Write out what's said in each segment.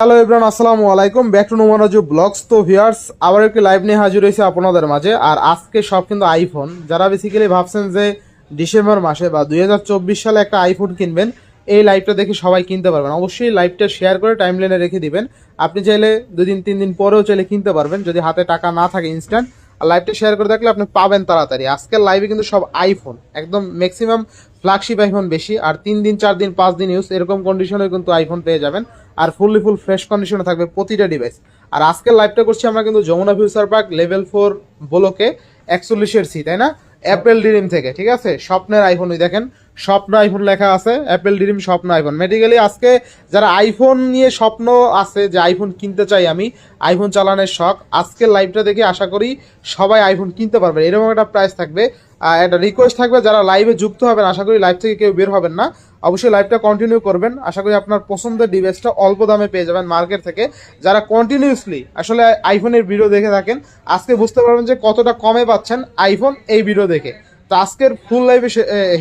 Hello everyone, আসসালামু আলাইকুম, back to নোমানাজু blogs. তো ভিউয়ার্স, আবার একটি লাইভ নিয়ে হাজির হয়েছে আপনাদের মাঝে। আর আজকে সব কিন্তু আইফোন। যারা বেসিক্যালি ভাবছেন যে ডিসেম্বর মাসে বা 2024 সালে একটা আইফোন কিনবেন, এই লাইভটা দেখে সবাই কিনতে পারবেন। অবশ্যই লাইভটা শেয়ার করে টাইমলাইনে রেখে দিবেন। আপনি চাইলে 2 দিন 3 দিন পরেও চাইলে কিনতে পারবেন যদি হাতে টাকা না থাকে ইনস্ট্যান্ট। আর লাইভটা শেয়ার করে থাকলে আপনি পাবেন তাড়াতাড়ি। আজকের লাইভে কিন্তু সব আইফোন, একদম ম্যাক্সিমাম ফ্ল্যাগশিপ আইফোন বেশি। আর 3 দিন 4 দিন 5 দিন ইউজ এরকম কন্ডিশনে কিন্তু আইফোন পেয়ে যাবেন। আর ফুল ফ্রেশ কন্ডিশনে থাকবে প্রতিটা ডিভাইস। আর আজকের লাইভটা করছি আমরা কিন্তু যমুনা ফিউচার পার্ক লেভেল 4 ব্লকে 41 সি, তাই না? অ্যাপেল ড্রিম থেকে, ঠিক আছে? স্বপ্নের আইফোন, ওই দেখেন স্বপ্ন আইফোন লেখা আছে, অ্যাপেল ড্রিম স্বপ্ন আইফোন। মেডিকেলি আজকে যারা আইফোন নিয়ে স্বপ্ন আছে যে আইফোন কিনতে চাই, আমি আইফোন চালানোর শখ, আজকের লাইভটা দেখে আশা করি সবাই আইফোন কিনতে পারবে। এরকম একটা প্রাইস থাকবে। একটা রিকোয়েস্ট থাকবে, যারা লাইভে যুক্ত হবেন আশা করি লাইভ থেকে কেউ বের হবেন না, অবশ্যই লাইভটা কন্টিনিউ করবেন। আশা করি আপনার পছন্দের ডিভাইসটা অল্প দামে পেয়ে যাবেন মার্কেট থেকে। যারা কন্টিনিউসলি আসলে আইফোনের ভিডিও দেখে থাকেন, আজকে বুঝতে পারবেন যে কতটা কমে পাচ্ছেন আইফোন এই ভিডিও দেখে। তো আজকের ফুল লাইভে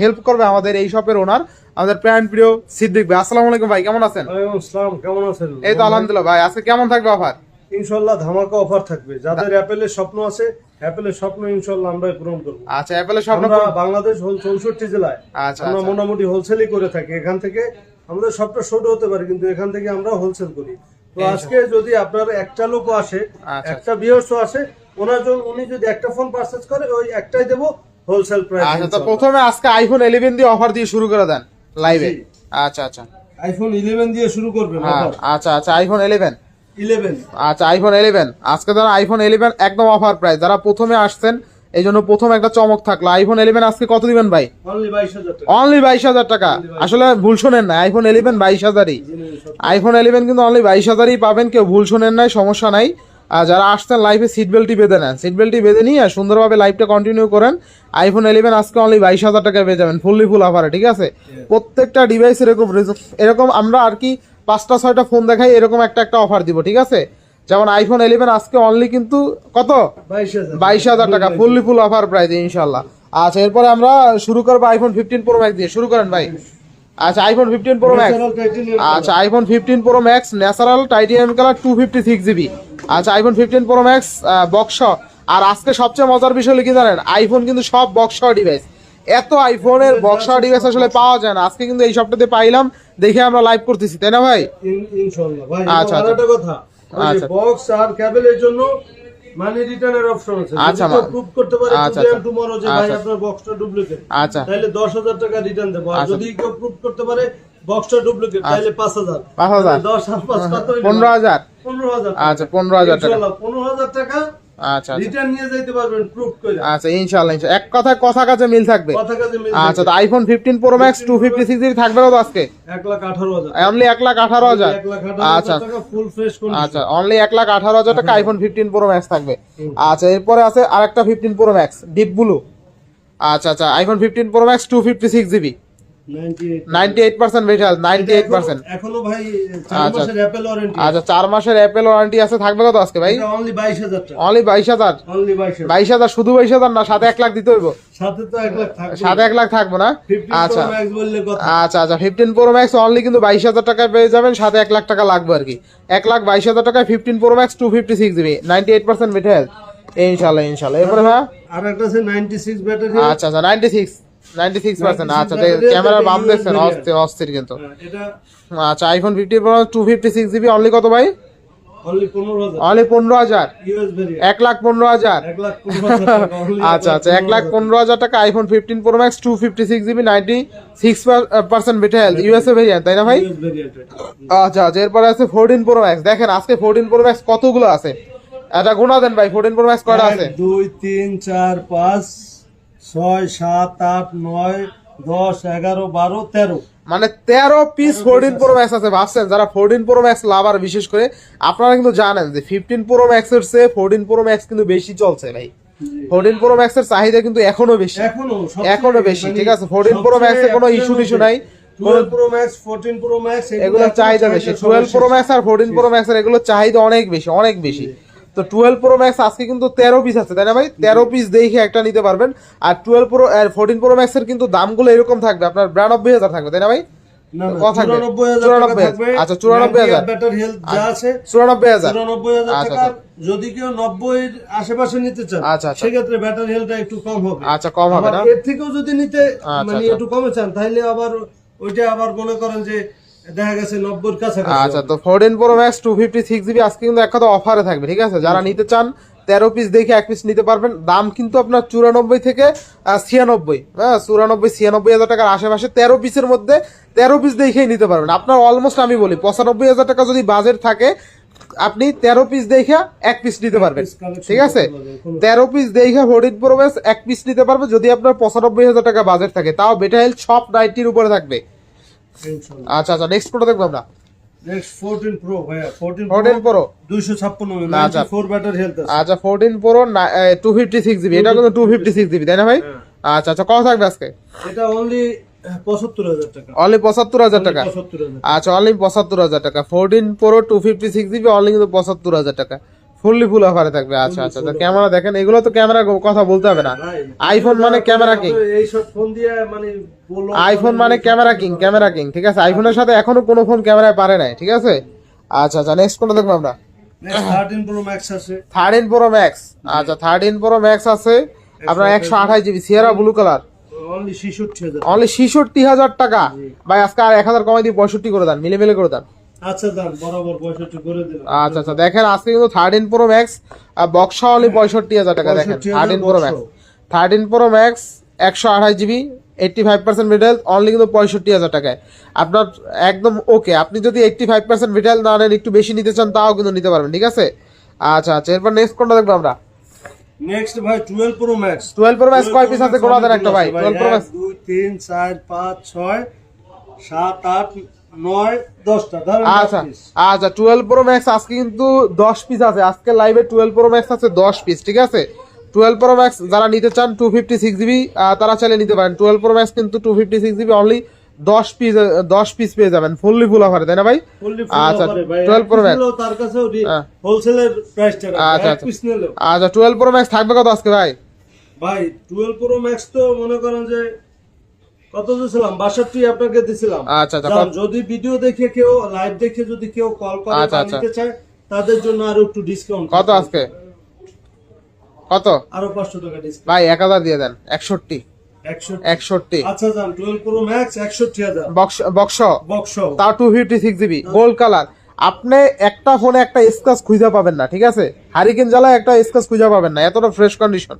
হেল্প করবে আমাদের এই শপের ওনার, আমাদের প্রাণ প্রিয় সিদ্দিক ভাই। আসসালামু আলাইকুম ভাই, কেমন আছেন? ওয়ালাইকুম আসসালাম, কেমন আছেন? এই তো আলহামদুলিল্লাহ ভাই। আজকে কেমন থাকবে অফার? ইনশাআল্লাহ ধামাকা অফার থাকবে। যাদের অ্যাপেলের স্বপ্ন আছে, অ্যাপেলের স্বপ্ন ইনশাআল্লাহ আমরা পূরণ করব। আচ্ছা, অ্যাপেলের স্বপ্ন আমরা বাংলাদেশ 64 জেলায় আচ্ছা আমরা মোটামুটি হোলসেলই করে থাকি। এখান থেকে আমাদের সবটা ছোট হতে পারে, কিন্তু এখান থেকে আমরা হোলসেল করি। তো আজকে যদি আপনার একটা লোকও আসে, একটা ভিউয়ার্সও আসে, উনি যদি একটা ফোন পারচেজ করে, ওই একটাই দেব হোলসেল প্রাইস। আচ্ছা, তো প্রথমে আজকে আইফোন 11 দিয়ে অফার দিয়ে শুরু করে দেন লাইভে। আচ্ছা আচ্ছা, আইফোন 11 দিয়ে শুরু করবেন অফার। আচ্ছা আচ্ছা, আইফোন 11। আচ্ছা, আইফোন 11 আজকে যারা আইফোন 11 একদম অফার প্রাইস, যারা প্রথমে আসছেন এই জন্য প্রথম একটা চমক থাকলো। আইফোন 11 আজকে কত দিবেন ভাই? অনলি 22,000 টাকা। আসলে ভুল শোনেন না, আইফোন 11 22,000ই। আইফোন 11 কিন্তু অনলি 22,000ই পাবেন, কেউ ভুল শোনেন নাই, সমস্যা নাই। আর যারা আসছেন লাইভে সিট বেল্টটি বেঁধে নেন, সিট বেল্টটি বেঁধে নিয়ে সুন্দরভাবে লাইভটা কন্টিনিউ করেন। আইফোন 11 আজকে অনলি 22,000 টাকায় পেয়ে যাবেন, ফুল অফারে, ঠিক আছে? প্রত্যেকটা ডিভাইস এরকম আমরা আর কি 5টা 6টা ফোন দেখাই, এরকম একটা অফার দিব, ঠিক আছে? যেমন আইফোন 11 আজকে অনলি কিন্তু কত? 22,000 টাকা, ফুল অফার প্রাইস ইনশাল্লাহ। আচ্ছা, এরপরে আমরা শুরু করবো আইফোন 15 প্রো ম্যাক্স দিয়ে। শুরু করেন ভাই। আচ্ছা, আইফোন 15 প্রো ম্যাক্স। আচ্ছা, iPhone 15 pro max natural titanium colour 256 GB. আচ্ছা, আইফোন 15 প্রো ম্যাক্স বক্স। আর আজকে সবচেয়ে মজার বিষয় হলো কি জানেন, আইফোন কিন্তু সব বক্স ডিভাইস। এত আইফোনের বক্স ডিভাইস আসলে পাওয়া যায় না, আজকে কিন্তু এই সপ্তাহে পাইলাম, দেখে আমরা লাইভ করতেছি, তাই না ভাই? ইনশাআল্লাহ ভাই। আচ্ছা, আর একটা কথা, আচ্ছা, বক্স আর কেবলের জন্য মানে রিটার্নের অপশন আছে। আচ্ছা, যদি প্রুফ করতে পারে আচ্ছা, টুডে এন্ড টুমরো যে ভাই আপনার বক্সটা ডুপ্লিকেট, আচ্ছা, তাহলে 10,000 টাকা রিটার্ন দেব। আর যদি কেউ প্রুফ করতে পারে বক্সটা ডুপ্লিকেট, তাহলে 5,000 10 আর 5 কত হইলো? 15,000। 15,000। আচ্ছা, 15,000 টাকা। ইনশাআল্লাহ 15,000 টাকা আচ্ছা রিটার্ন নিয়ে যাইতে পারবেন প্রুফ করে। আচ্ছা, ইনশাআল্লাহ এক কথা কাছে মিল থাকবে। আচ্ছা, তো আইফোন 15 প্রো ম্যাক্স 256 জিবি থাকবে কত আজকে? 1,18,000। অনলি 1,18,000। আচ্ছা টাকা ফুল ফ্রেশ কন্ডিশন। আচ্ছা, অনলি 1,18,000 টাকা আইফোন 15 প্রো ম্যাক্স থাকবে। আচ্ছা, এরপরে আছে আরেকটা 15 প্রো ম্যাক্স ডিপ ব্লু। আচ্ছা আচ্ছা, iPhone 15 pro max 256 GB, 98% battery, 98%। এখনো ভাই 4 মাসের অ্যাপল ওয়ারেন্টি। আচ্ছা, 4 মাসের অ্যাপল ওয়ারেন্টি আছে, থাকবে কত আজকে ভাই? এটা অনলি 22,000 টাকা। অনলি 22,000। অনলি 22,000। 22,000 শুধু 22,000 না, সাথে 1 লাখ দিতে হইব। সাথে তো 1 লাখ থাকবে। সাথে 1 লাখ থাকবে না? আচ্ছা ম্যাক্স বললে কত? আচ্ছা আচ্ছা, 15 প্রো ম্যাক্স অনলি কিন্তু 22,000 টাকায় পেয়ে যাবেন, সাথে 1 লাখ টাকা লাগবে আর কি। 1,22,000 টাকায় 15 প্রো ম্যাক্স 256 জিবি, 98% ব্যাটারি ইনশাআল্লাহ। এরপরে ভাই আরেকটা আছে 96 ব্যাটারি। আচ্ছা আচ্ছা, 96%। আচ্ছা, ক্যামেরার বাম দেখছেন, অস্থির কিন্তু এটা। আচ্ছা, আইফোন 15 প্রো 256 জিবি অনলি কত ভাই? অনলি 15,000। অনলি 15,000। US variant 1,15,000। 1,15,000 টাকা। আচ্ছা আচ্ছা, 1,15,000 টাকা iPhone 15 pro max 256 GB, 96% battery, USA variant, তাই না ভাই? US variant. আচ্ছা আচ্ছা, এরপরে আছে 14 প্রো ম্যাক্স। দেখেন আজকে 14 প্রো ম্যাক্স কতগুলো আছে, এটা গোনা দেন ভাই। 14 প্রো ম্যাক্স কয়টা আছে? 1 2 3 4 5 6 7 8 9 10 11 12 13, মানে 13 পিস 14 প্রো ম্যাক্স আছে। ভাবছেন যারা 14 প্রো ম্যাক্স লাভার, বিশেষ করে আপনারা কিন্তু জানেন যে 15 প্রো ম্যাক্স এর চেয়ে 14 প্রো ম্যাক্স কিন্তু বেশি চলছে ভাই। 14 প্রো ম্যাক্স এর চাহিদা কিন্তু এখনো বেশি, ঠিক আছে? 14 প্রো ম্যাক্স এর কোনো ইস্যু নাই। 12 প্রো ম্যাক্স 14 প্রো ম্যাক্স এগুলোর চাহিদা বেশি। 12 প্রো ম্যাক্স আর 14 প্রো ম্যাক্স এর এগুলোর চাহিদা অনেক বেশি। তো 12 প্রো ম্যাক্স আজকে কিন্তু 13 পিস আছে, তাই না ভাই? 13 পিস দেখে একটা নিতে পারবেন। আর 12 প্রো আর 14 প্রো ম্যাক্স এর কিন্তু দামগুলো এরকম থাকবে, আপনার 92,000 থাকবে, তাই না ভাই? না, কত থাকবে? 94,000 টাকা থাকবে। আচ্ছা 94,000 ব্যাটারি হেলথ যা আছে 94,000 94,000 আচ্ছা, টাকা। যদি কেউ 90 এর আশেপাশে নিতে চান আচ্ছা, আচ্ছা। সেক্ষেত্রে ব্যাটারি হেলথটা একটু কম হবে। আচ্ছা কম হবে আবার না? এর থেকেও যদি নিতে মানে আচ্ছা। একটু কমে চান তাহলে আবার ওইটা আবার মনে করেন যে দেখা গেছে 90 এর কাছাকাছি আচ্ছা হবে। তো 14 প্রো ম্যাক্স 256GB আজকে কিন্তু এক কথা অফারে থাকবে, ঠিক আছে? যারা নিতে চান 13 পিস দেখে এক পিস নিতে পারবেন। দাম কিন্তু আপনার 94 থেকে 96, হ্যাঁ 94-96,000 টাকার আশেপাশে 13 পিসের মধ্যে 13 পিস দেখেই নিতে পারবেন। আপনার অলমোস্ট আমি বলি 95,000 টাকা যদি বাজেট থাকে আপনি 13 পিস দেখে এক পিস নিতে পারবেন, ঠিক আছে? 13 পিস দেখে 14 প্রো ম্যাক্স এক পিস নিতে পারবেন যদি আপনার 95,000 টাকা বাজেট থাকে, তাও বেটা হেলথ সব 90 উপরে থাকবে। ইনশাআল্লাহ। আচ্ছা আচ্ছা নেক্সট কোনটা দেখবো আমরা? নেক্সট 14 প্রো ভাইয়া 14 প্রো 256 আচ্ছা। 94 ব্যাটারি হেলথ আছে। আচ্ছা 14 প্রো 256GB, এটা কিন্তু 256GB তাই না ভাই? আচ্ছা আচ্ছা কত থাকবে আজকে? এটা অনলি 75,000 টাকা। অনলি 75,000 টাকা। 75,000 আচ্ছা অনলি 75,000 টাকা 14 প্রো 256GB অনলি কিন্তু 75,000 টাকা ফুললি ফুল অফারে থাকবে। আচ্ছা আচ্ছা তো ক্যামেরা দেখেন, এগুলো তো ক্যামেরা কথা বলতে হবে না। আইফোন মানে ক্যামেরা কিং, এই সব ফোন দিয়ে মানে বলো আইফোন মানে ক্যামেরা কিং, ক্যামেরা কিং, ঠিক আছে? আইফোনের সাথে এখনো কোনো ফোন ক্যামেরায় পারে নাই, ঠিক আছে? আচ্ছা আচ্ছা নেক্সট কোনটা দেখবো আমরা? নেক্সট 13 প্রো ম্যাক্স আছে। 13 প্রো ম্যাক্স। আচ্ছা 13 প্রো ম্যাক্স আছে আপনার 128GB Sierra blue colour only 66,000। Only 66,000 টাকা। ভাই আজকে আর 1,000 কমাই দিয়ে 65 করে দেন, মিলে মিলে করে দেন। আচ্ছা দাম বরাবর 65 করে দিলাম। আচ্ছা আচ্ছা দেখেন আজকে কিন্তু 13 প্রো ম্যাক্স বক্সা অনলি 65,000 টাকা। দেখেন 13 pro max 13 pro max 128GB 85% vital only কিন্তু 65,000 টাকায় আপনার একদম ওকে। আপনি যদি 85% ভিটাল না নেন একটু বেশি নিতে চান তাও কিন্তু নিতে পারবেন, ঠিক আছে? আচ্ছা আচ্ছা এরপর নেক্সট কোনটা দেখবো আমরা? নেক্সট ভাই 12 প্রো ম্যাক্স। 12 প্রো ম্যাক্স কয় পিস আছে গোড়া দেন একটা ভাই? 12 প্রো ম্যাক্স 2 3 4 5 6 7 8 9 10টা ধরেন। আচ্ছা আচ্ছা 12 প্রো ম্যাক্স আজকে কিন্তু 10 পিস আছে। আজকে লাইভে 12 প্রো ম্যাক্স আছে 10 পিস, ঠিক আছে? 12 প্রো ম্যাক্স যারা নিতে চান 256GB তারা চাইলে নিতে পারেন। 12 প্রো ম্যাক্স কিন্তু 256GB অনলি 10 পিস পেয়ে যাবেন ফুললি ফুল অফারে, তাই না ভাই? আচ্ছা 12 প্রো ম্যাক্স তার কাছে হোলসেলের প্রাইসটা আচ্ছা এক পিস নিলো। আচ্ছা 12 প্রো ম্যাক্স থাকবে কত আজকে ভাই? ভাই 12 প্রো ম্যাক্স তো মনে করেন যে কত দিয়েছিলাম 62 আপনাকে দিয়েছিলাম। আচ্ছা আচ্ছা যান, যদি ভিডিও দেখে কেউ লাইভ দেখে যদি কেউ কল করে আচ্ছা, বা আচ্ছা। নিতে চায় তাদের জন্য আরো একটু ডিসকাউন্ট। কত আজকে কত আরো 500 টাকা ডিসকাউন্ট ভাই? 1,000 দিয়ে দেন 61 100। আচ্ছা যান 12 প্রো ম্যাক্স 61,000 বক্স বক্স তাও 256GB গোল্ড কালার। আপনি একটা ফোনে একটা স্ক্র্যাচ খুঁজে পাবেন না, ঠিক আছে? হারিকেন জ্বালায় একটা স্ক্র্যাচ খুঁজে পাবেন না, এতটা ফ্রেশ কন্ডিশন।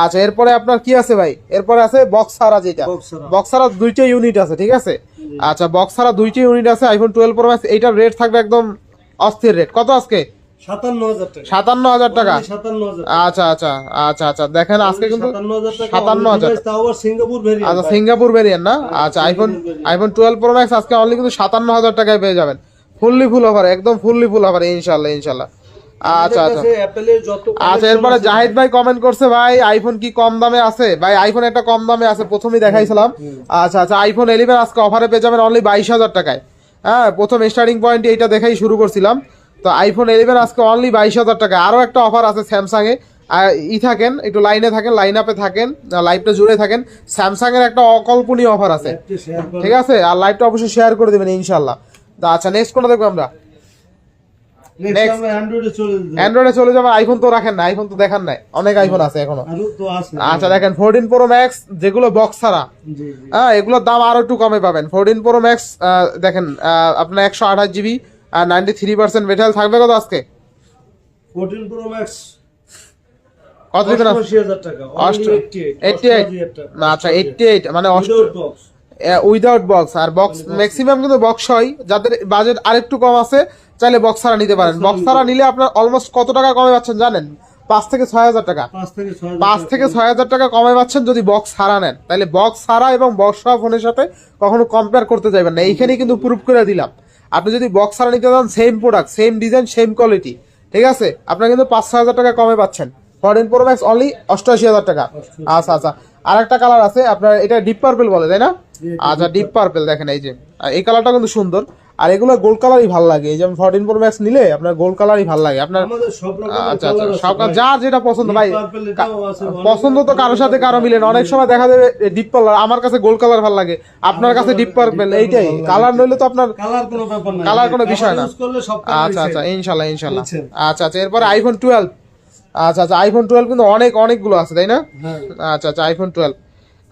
আচ্ছা এরপরে আপনার কি আছে ভাই? এরপরে আছে বক্সারা, যেটা বক্সারা 2টা ইউনিট আছে, ঠিক আছে? আচ্ছা বক্সারা 2টা ইউনিট আছে আইফোন 12 প্রো ম্যাক্স। এইটার রেট থাকবে একদম অস্থির রেট। কত আজকে? 57,000 টাকা। 57,000 টাকা। 57,000। আচ্ছা আচ্ছা আচ্ছা আচ্ছা দেখেন আজকে কিন্তু 57,000 টাকা। 57,000 তাও আবার সিঙ্গাপুর ভেরিয়েন্ট। আচ্ছা সিঙ্গাপুর ভেরিয়েন্ট না? আচ্ছা আইফোন 12 প্রো ম্যাক্স আজকে অনলি কিন্তু 57,000 টাকায় পেয়ে যাবেন ফুললি ফুল অফার, একদম ফুললি ফুল অফার ইনশাআল্লাহ ইনশাআল্লাহ। আচ্ছা আচ্ছা অ্যাপলের যত আচ্ছা এরপরে জাহিদ ভাই কমেন্ট করছে ভাই আইফোন কি কম দামে আছে? ভাই আইফোন একটা কম দামে আছে, প্রথমেই দেখাইছিলাম। আচ্ছা আচ্ছা আইফোন 11 আজকে অফারে পেয়ে যাবেন অনলি 22,000 টাকায়। হ্যাঁ প্রথম স্টার্টিং পয়েন্ট এইটা দেখাই শুরু করছিলাম। তো আইফোন 11 আজকে অনলি 22,000 টাকা। আরো একটা অফার আছে স্যামসাং এ, থাকেন একটু লাইনে থাকেন, লাইন আপে থাকেন, লাইভটা জুড়ে থাকেন। স্যামসাং এর একটা অকল্পনীয় অফার আছে, ঠিক আছে? আর লাইভটা অবশ্যই শেয়ার করে দেবেন ইনশাআল্লাহ। তো আচ্ছা নেক্সট কোনটা দেখবো আমরা? নেক্সট আমরা অ্যান্ড্রয়েডে চলে যাবেন। আইফোন তো রাখেন না, আইফোন তো দেখান নাই, অনেক আইফোন আছে এখনো। আরো তো আছে। আচ্ছা দেখেন 14 প্রো ম্যাক্স যেগুলো বক্স ছাড়া, জি জি। হ্যাঁ এগুলোর দাম আরো একটু কমে পাবেন। 14 প্রো ম্যাক্স দেখেন আপনার 128GB আর 93% মেটাল থাকবে কত আজকে? 14 প্রো ম্যাক্স কত দিবেন? 80,000 টাকা। 88 না আচ্ছা 88 মানে বক্স উইদাউট বক্স। আর বক্স ম্যাক্সিমাম কিন্তু বক্স হয়, যাদের বাজেট আরেকটু কম আছে চাইলে বক্স ছাড়া নিতে পারেন। বক্স ছাড়া নিলে আপনার অলমোস্ট কত টাকা কমে পাচ্ছেন জানেন? 5 থেকে 6,000 টাকা। 5 থেকে 6,000 টাকা কমে পাচ্ছেন যদি বক্স ছাড়া নেন। তাহলে বক্স ছাড়া এবং বক্স সহ ফোনের সাথে কখনো কম্পেয়ার করতে যাবেন না, এইখানেই কিন্তু প্রুফ করে দিলাম। আপনি যদি বক্স ছাড়া নিতে চান same product same design same quality, ঠিক আছে? আপনার কিন্তু 5-6,000 টাকা কমে পাচ্ছেন। 14 প্রো ম্যাক্স অনলি 88,000 টাকা। আচ্ছা আচ্ছা আর একটা কালার আছে আপনার, এটা ডিপ পার্পল বলে তাই না? আচ্ছা ডিপ পার্পল দেখেন এই যে এই কালারটা কিন্তু সুন্দর। আর এগুলো গোল্ড কালারই ভালো লাগে, এই যেমন 14 প্রো ম্যাক্স নিলে আপনার গোল্ড কালারই ভালো লাগে আপনার। আমাদের সব রকমের আচ্ছা কালার আচ্ছা, আছে সব ভাই। যার যেটা পছন্দ ভাই, পার্পল এটাও আছে, পছন্দ তো কারোর সাথে কারো মিলে না। অনেক সময় দেখা যাবে ডিপ কালার, আমার কাছে গোল্ড কালার ভালো লাগে, আপনার কাছে ডিপ পার্পল, এইটাই কালার নইলে তো আপনার কালার কোনো ব্যাপার না, কালার কোনো বিষয় না। ইউজ করলে সব আচ্ছা আচ্ছা, ইনশাল্লাহ ইনশাল্লাহ। বুঝছেন? আচ্ছা আচ্ছা, এরপরে আইফোন 12। আচ্ছা আচ্ছা, আইফোন 12 কিন্তু অনেকগুলো আছে তাই না? হ্যাঁ আচ্ছা আচ্ছা, আইফোন 12।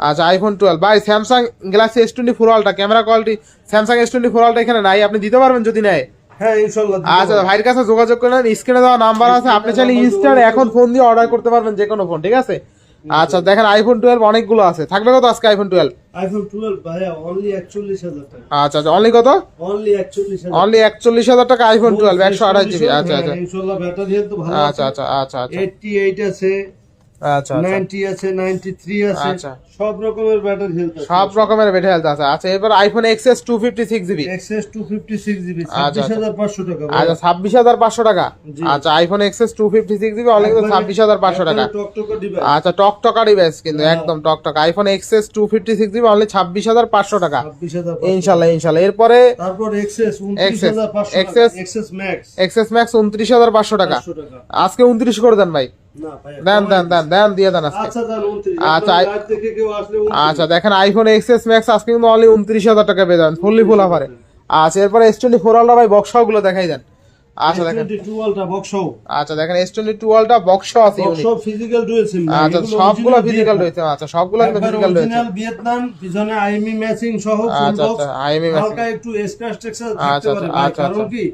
আচ্ছা আইফোন 12 ভাই, Samsung Galaxy S24 ultra camera quality, Samsung S24 ultra এখানে নাই, আপনি দিতে পারবেন যদি নেয়? হ্যাঁ ইনশাআল্লাহ। আচ্ছা, ভাইয়ের কাছে যোগাযোগ করে নেন, স্ক্রিনে দেওয়া নাম্বার আছে, আপনি চাইলে ইনস্ট্যান্ট এখন ফোন দিয়ে অর্ডার করতে পারবেন যে কোনো ফোন, ঠিক আছে? আচ্ছা দেখেন আইফোন 12 অনেকগুলো আছে, থাকবে কত আজকে আইফোন 12? আইফোন 12 ভাইয়া অনলি 41,000 টাকা। আচ্ছা আচ্ছা, অনলি কত? অনলি 41,000। অনলি 41,000 টাকা আইফোন 12 128 জিবি। আচ্ছা আচ্ছা ইনশাআল্লাহ ব্যাটারি হেলথ ভালো আচ্ছা আছে। আচ্ছা আচ্ছা আচ্ছা 88 আছে, আচ্ছা 90 আছে, 93 আছে, আচ্ছা। সব রকমের ব্যাটারি হেলথ আছে। সব রকমের বেটে হেলথ আছে। আচ্ছা এবার iPhone XS 256 GB. XS 256 GB আচ্ছা, 26,500 টাকা। আচ্ছা 26,500 টাকা। জি। আচ্ছা আইফোন XS 256 জিবি অনলি কিন্তু 26,500 টাকা। টকটকা ডিভাইস। আচ্ছা টকটকা ডিভাইস কিন্তু হ্যাঁ। একদম টকটকা। আইফোন XS 256 জিবি অনলি 26,500 টাকা। 26,500। ইনশাআল্লাহ ইনশাআল্লাহ। এরপরে তারপর এক্সএস 29,500 টাকা। XS XS max XS Max 29,500 টাকা। 500 টাকা। আজকে 29 করে দেন ভাই, না ভাই দেন দিয়ে দেন আজকে। আচ্ছা দান 29। আচ্ছা, আপনার লাইভ দেখে কেউ আসলে 29। আচ্ছা দেখেন আইফোন XS Max আজকে কিন্তু অনলি 29,000 টাকা পেয়ে যাবেন ফুললি ফুল অফারে। আচ্ছা এরপরে S24 আলট্রা ভাই বক্সও গুলো দেখাই দেন। আচ্ছা দেখেন, S22 আলট্রা বক্সও। আচ্ছা দেখেন S22 আলট্রা বক্সও আছে ইউনিক। বক্সও ফিজিক্যাল ডুয়াল সিম। আচ্ছা সবগুলো ফিজিক্যাল রয়েছে। আচ্ছা সবগুলো কিন্তু ফিজিক্যাল রয়েছে। অরিজিনাল ভিয়েতনাম, পিছনে আইএমই ম্যাচিং সহ ফুল আচ্ছা বক্স। আচ্ছা, IMEI matching। হালকা একটু স্ক্র্যাচ টেক্সচার আচ্ছা, থাকতে পারে ভাই, আচ্ছা, কারণ আচ্ছা। কি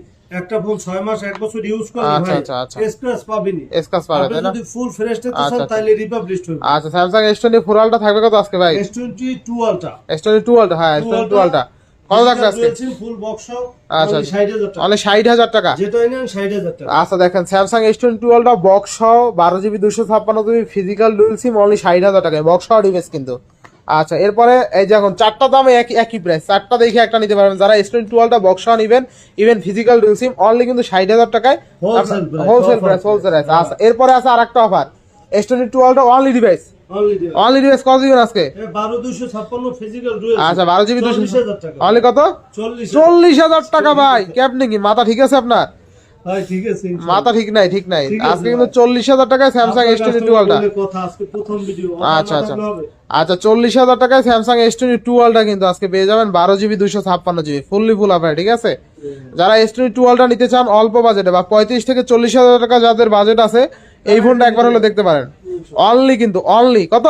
একটা ফোন 6 মাস 1 বছর ইউজ করলে আচ্ছা, ভাই আচ্ছা, আচ্ছা। স্ক্র্যাচ পাবেনি। স্কাচ পাবে আপনি তাই না? যদি ফুল ফ্রেশ নিতে আচ্ছা, চান আচ্ছা। তাহলে রিপাবলিশ হবে। আচ্ছা স্যামসাং S24 আলট্রা থাকবে কত আজকে ভাই? S22 আলট্রা S22 আলট্রা, হ্যাঁ S22 আলট্রা কত থাকবে আজকে? ফুল বক্সও আচ্ছা, 60,000 টাকা। অনলি 60,000 টাকা। যেটাই নেন 60,000 টাকা। আচ্ছা দেখেন স্যামসাং S22 আলট্রা বক্স সহ 12 GB 256 GB physical dual SIM only 60,000 টাকায় বক্স সহ ডিভাইস কিন্তু। আচ্ছা এরপরে এই যে এখন চারটা দামে একই প্রাইস, চারটা দেখে একটা নিতে পারবেন যারা S22 আলট্রা বক্স সহ নেবেন, even physical dual SIM only কিন্তু 60,000 টাকায় Wholesale price, wholesale offer price, wholesale price. আচ্ছা এরপরে আছে আরেকটা offer S22 ultra only device, only device only device কত দিবেন আজকে? 12,256 ফিজিক্যাল ডুয়াল। আচ্ছা 12 জিবি 40,000 টাকা। অনলি কত? 40,000 টাকা ভাই। ক্যাপনি কি মাথা ঠিক আছে আপনার? ভাই ঠিক আছে ইনশাআল্লাহ। মাথা ঠিক নাই, ঠিক নাই। ঠিক আছে আজকে কিন্তু ভাই। 40,000 টাকায় স্যামসাং আপনার S22 customer আলট্রা। বলে কথা, আজকে প্রথম ভিডিও। আচ্ছা আচ্ছা আচ্ছা 40,000 টাকায় স্যামসাং S22 আলট্রা কিন্তু আজকে পেয়ে যাবেন 12 GB 256 GB fully full offer, ঠিক আছে? যারা S22 আলট্রা নিতে চান অল্প বাজেটে বা 35 থেকে 40,000 টাকা যাদের বাজেট আছে এই ফোনটা একবার হলে দেখতে পারেন। অনলি কিন্তু অনলি কত?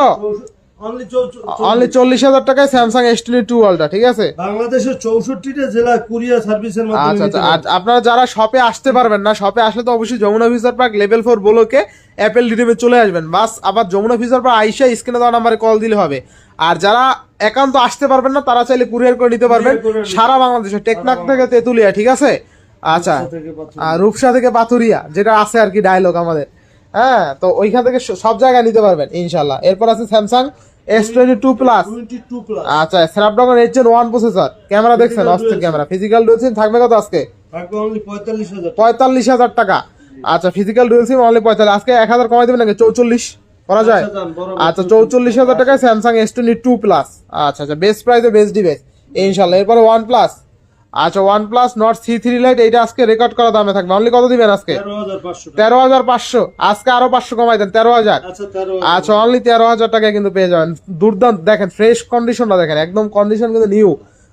অনলি 40,000 টাকায় স্যামসাং S22 আলট্রা, ঠিক আছে? বাংলাদেশের 64টা জেলা কুরিয়ার সার্ভিসের মাধ্যমে আচ্ছা নিতে আচ্ছা, আর পারবেন। আপনারা যারা শপে আসতে পারবেন না, শপে আসলে তো অবশ্যই যমুনা ফিউচার পার্ক লেভেল 4 ব্লকে অ্যাপেল ডিটিমে চলে আসবেন, বাস আবার যমুনা ফিউচার পার্ক আইসা স্ক্রিনে দেওয়া নাম্বারে কল দিলে হবে। আর যারা একান্ত আসতে পারবেন না তারা চাইলে কুরিয়ার করে নিতে পারবেন Courier করে সারা বাংলাদেশে, টেকনাক থেকে তেতুলিয়া, ঠিক আছে? আচ্ছা থেকে পাচ্ছেন। আর রূপসা থেকে পাথুরিয়া যেটা আছে আর কি ডায়লগ আমাদের, হ্যাঁ তো ওইখান থেকে সব জায়গায় নিতে পারবেন ইনশাল্লাহ। এরপর আছে স্যামসাং S22 প্লাস। 22 প্লাস। আচ্ছা স্ন্যাপড্রাগন 8 Gen 1 প্রসেসর, ক্যামেরা দেখছেন অস্থির ক্যামেরা, ফিজিক্যাল ডুয়াল সিম থাকবে কত আজকে? থাকবে অনলি 45,000 টাকা। 45,000 টাকা। আচ্ছা ফিজিক্যাল ডুয়াল সিম অনলি 45, আজকে 1,000 কমাই দেবেন নাকি? 44 করা যায়? আচ্ছা, দাম বরাবর আচ্ছা 44,000 টাকায় স্যামসাং S22 প্লাস। আচ্ছা আচ্ছা বেস্ট প্রাইসে বেস্ট ডিভাইস ইনশাআল্লাহ। এরপরে OnePlus। আচ্ছা OnePlus Nord C3 Lite, এইটা আজকে রেকর্ড করা দামে থাকবে অনলি কত দিবেন আজকে? 13,500 টাকা। 13,500, আজকে আরো 500 কমাই দেন 13,000। আচ্ছা 13,000। আচ্ছা অনলি 13,000 টাকায় কিন্তু পেয়ে যাবেন। দুর্দান্ত দেখেন ফ্রেশ কন্ডিশনটা দেখেন, একদম কন্ডিশন কিন্তু নিউ,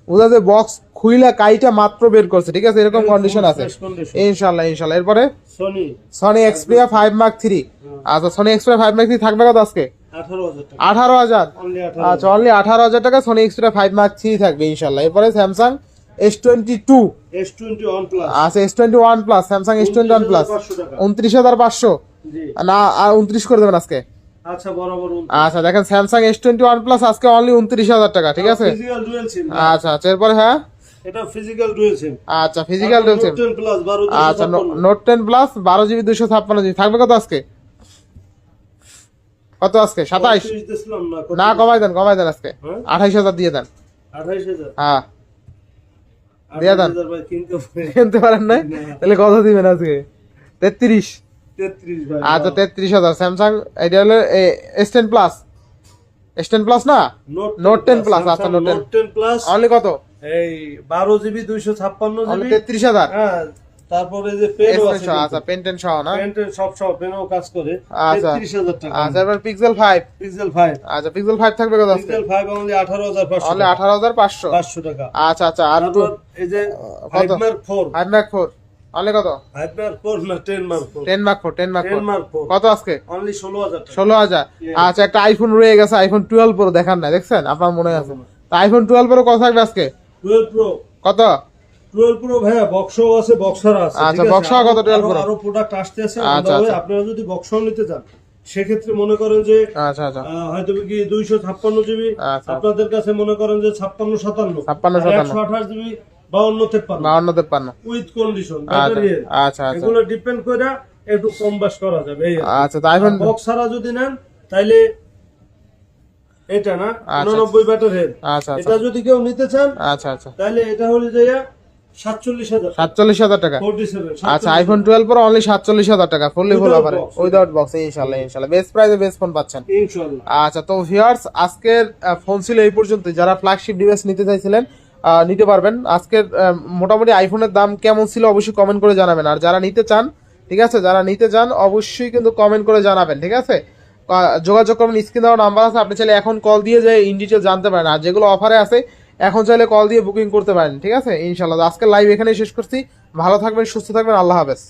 বোঝা যায় বক্স খুইলা কাইটা মাত্র বের করছে, ঠিক আছে? এরকম কন্ডিশন আছে fresh condition। ইনশাআল্লাহ ইনশাআল্লাহ। এরপরে সনি সনি Xperia 5 Mark 3। আচ্ছা সনি Xperia 5 Mark 3 থাকবে কত আজকে? 18,000 টাকা। 18,000। অনলি 18,000। আচ্ছা অনলি 18,000 টাকা সনি Xperia 5 Mark 3 থাকবে ইনশাআল্লাহ। এরপরে স্যামসাং S22। S21 plus. আচ্ছা S21 plus, Samsung S21 plus 29,500 টাকা। 29,500 জি। না আর 29 করে দেবেন আজকে। আচ্ছা বরাবর আচ্ছা দেখেন স্যামসাং S21 প্লাস আজকে অনলি 29,000 টাকা, ঠিক আছে? Physical dual SIM. আচ্ছা আচ্ছা এরপরে হ্যাঁ এটা ফিজিক্যাল ডুয়াল সিম। আচ্ছা ফিজিক্যাল ডুয়াল সিম। 10 প্লাস 12 আচ্ছা নোট 10 প্লাস 12 জিবি 256 জিবি থাকবে কত আজকে? কত আজকে? 27 দিছিলাম না। না কমাই দেন আজকে হ্যাঁ? 28,000 দিয়ে দেন। 28,000। হ্যাঁ দিয়ে দেন। 28,000 ভাই কিনতে পারে। কিনতে পারেন না তাহলে কত দিবেন আজকে? 33। 33 ভাই। আচ্ছা 33,000 স্যামসাং এটা হলো S10 প্লাস, S10 প্লাস না নোট 10 প্লাস। আচ্ছা নোট 10 10 প্লাস অনলি কত? এই 12 GB 256 অনলি GB 33,000। হ্যাঁ, তারপরে যে পেন আছে, আচ্ছা পেন টেন সহ না? পেন সব সব পেনও কাজ করে, আচ্ছা 33,000 টাকা। আচ্ছা এবার পিক্সেল 5। পিক্সেল 5, আচ্ছা পিক্সেল 5 থাকবে কত আজকে? Pixel 5 only 18,500 only 18,500। 500 টাকা। আচ্ছা আচ্ছা আর তারপর এই যে কত? 5 Mark 4, 5 Mark 4 অনলি কত? 5 Mark 4 না 10 Mark 4, 10 Mark 4 10 Mark 4 10 Mark 4 কত আজকে? অনলি 16,000 টাকা। 16,000। Yes. আচ্ছা একটা আইফোন রয়ে গেছে, আইফোন 12 প্রো দেখান না, দেখছেন আপনার মনে আছে? তা আইফোন 12 প্রো কত থাকবে আজকে? 12 Pro, কত? 12 Pro ভাইয়া বক্সও আছে, বক্সার আছে। আচ্ছা, ঠিক আছে? বক্সও কত 12 Pro? আরো প্রোডাক্ট আসতে আছে। আচ্ছা, তবে আচ্ছা। আপনারা যদি বক্সও নিতে চান সেক্ষেত্রে মনে করেন যে আচ্ছা আচ্ছা হয়তো কি 256 GB, আচ্ছা। আপনাদের কাছে মনে করেন যে 56 57, 56, 57 128 GB 52 53 52, 53। উইথ কন্ডিশন, আচ্ছা আচ্ছা আচ্ছা এগুলো ডিপেন্ড করে একটু কম বাস করা যাবে। এই আচ্ছা তো আইফোন বক্স ছাড়া যদি নেন তাইলে এটা না আচ্ছা। 89 ব্যাটার হেড, আচ্ছা আচ্ছা এটা যদি কেউ নিতে চান আচ্ছা আচ্ছা তাহলে এটা হলো যে 47,000, 47,000 টাকা। 47, আচ্ছা আইফোন 12 প্রো অনলি 47,000 টাকা ফুললি ফুল Without অফারে, box, উইদাউট বক্স। ইনশাআল্লাহ ইনশাআল্লাহ বেস্ট প্রাইসে বেস্ট ফোন পাচ্ছেন। ইনশাআল্লাহ। আচ্ছা তো ভিউয়ার্স আজকের ফোন ছিল এই পর্যন্ত। যারা ফ্ল্যাগশিপ ডিভাইস নিতে চাইছিলেন নিতে পারবেন। আজকের মোটামুটি আইফোনের দাম কেমন ছিল অবশ্যই কমেন্ট করে জানাবেন। আর যারা নিতে চান, ঠিক আছে, যারা নিতে চান অবশ্যই কিন্তু কমেন্ট করে জানাবেন, ঠিক আছে? যোগাযোগ করবেন, স্ক্রিন দেওয়া নাম্বার আছে, আপনি চাইলে এখন কল দিয়ে যে ইন ডিটেল জানতে পারেন। আর যেগুলো অফারে আছে এখন চাইলে কল দিয়ে বুকিং করতে পারেন, ঠিক আছে? ইনশাআল্লাহ আজকের লাইভ এখানেই শেষ করছি। ভালো থাকবেন, সুস্থ থাকবেন, আল্লাহ হাফেজ।